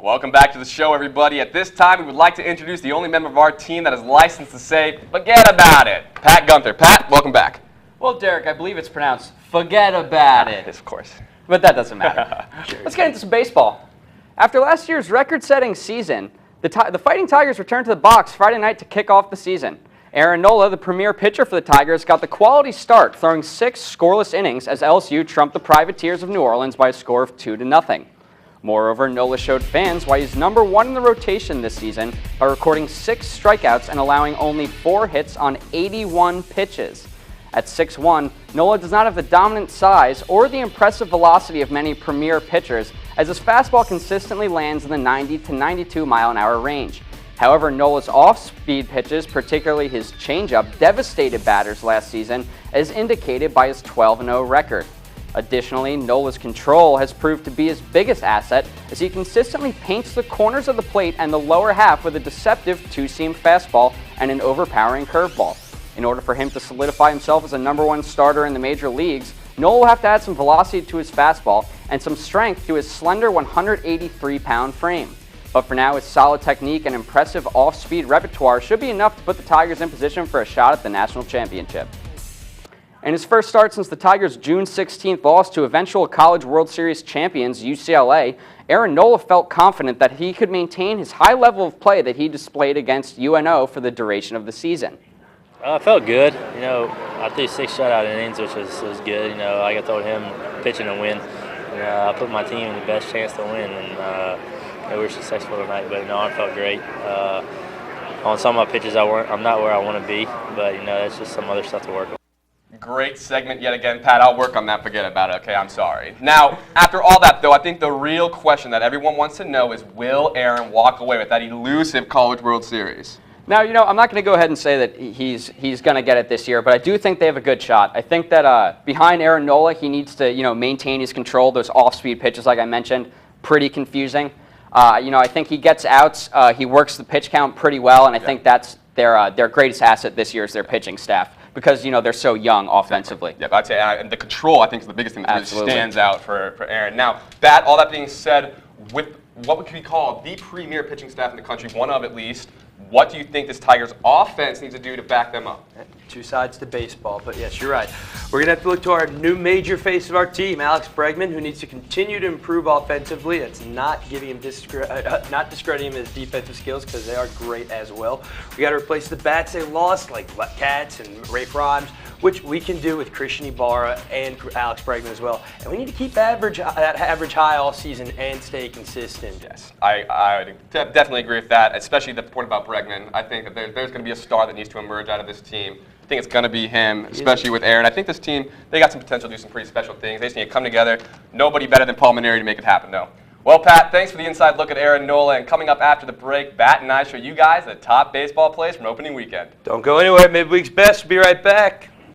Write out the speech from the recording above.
Welcome back to the show, everybody. At this time, we would like to introduce the only member of our team that is licensed to say, forget about it, Pat Gunther. Pat, welcome back. Well, Derek, I believe it's pronounced forget about it. Yes, of course. But that doesn't matter. Let's get into some baseball. After last year's record-setting season, the Fighting Tigers returned to the box Friday night to kick off the season. Aaron Nola, the premier pitcher for the Tigers, got the quality start, throwing 6 scoreless innings as LSU trumped the Privateers of New Orleans by a score of 2-0. Moreover, Nola showed fans why he's number 1 in the rotation this season by recording 6 strikeouts and allowing only 4 hits on 81 pitches. At 6'1", Nola does not have the dominant size or the impressive velocity of many premier pitchers, as his fastball consistently lands in the 90 to 92 mile-an-hour range. However, Nola's off-speed pitches, particularly his changeup, devastated batters last season, as indicated by his 12-0 record. Additionally, Nola's control has proved to be his biggest asset, as he consistently paints the corners of the plate and the lower half with a deceptive two-seam fastball and an overpowering curveball. In order for him to solidify himself as a number 1 starter in the major leagues, Nola will have to add some velocity to his fastball and some strength to his slender 183-pound frame. But for now, his solid technique and impressive off-speed repertoire should be enough to put the Tigers in position for a shot at the national championship. In his first start since the Tigers' June 16th loss to eventual College World Series champions UCLA, Aaron Nola felt confident that he could maintain his high level of play that he displayed against UNO for the duration of the season. I felt good. I threw 6 shutout innings, which was good. Like I told him, pitching to win. I put my team in the best chance to win, and we were successful tonight. But I felt great. On some of my pitches, I'm not where I want to be, but that's just some other stuff to work on. Great segment yet again, Pat. I'll work on that. Forget about it. Okay, I'm sorry. Now, after all that, though, I think the real question that everyone wants to know is, will Aaron walk away with that elusive College World Series? Now, I'm not going to go ahead and say that he's going to get it this year, but I do think they have a good shot. I think that behind Aaron Nola, he needs to maintain his control. Those off-speed pitches, like I mentioned, pretty confusing. I think he gets outs. He works the pitch count pretty well, and I think that's their greatest asset this year is their pitching staff, because they're so young offensively. Yeah, I'd say and the control, I think, is the biggest thing that really stands out for Aaron. Now, all that being said, with what would be called the premier pitching staff in the country, one of at least, what do you think this Tigers offense needs to do to back them up? 2 sides to baseball, but yes, you're right. We're going to have to look to our new major face of our team, Alex Bregman, who needs to continue to improve offensively. That's not giving him not discrediting his defensive skills, because they are great as well. We got to replace the bats they lost, like Katz and Rafe Rhymes, which we can do with Christian Ibarra and Alex Bregman as well. And we need to keep that average high all season and stay consistent. Yes, I would definitely agree with that, especially the point about Bregman. I think that there's going to be a star that needs to emerge out of this team. I think it's going to be him, especially with Aaron. I think this team, they got some potential to do some pretty special things. They just need to come together. Nobody better than Paul Maneri to make it happen, though. Well, Pat, thanks for the inside look at Aaron Nola. And coming up after the break, Bat and I show you guys the top baseball plays from opening weekend. Don't go anywhere. Midweek's Best will be right back.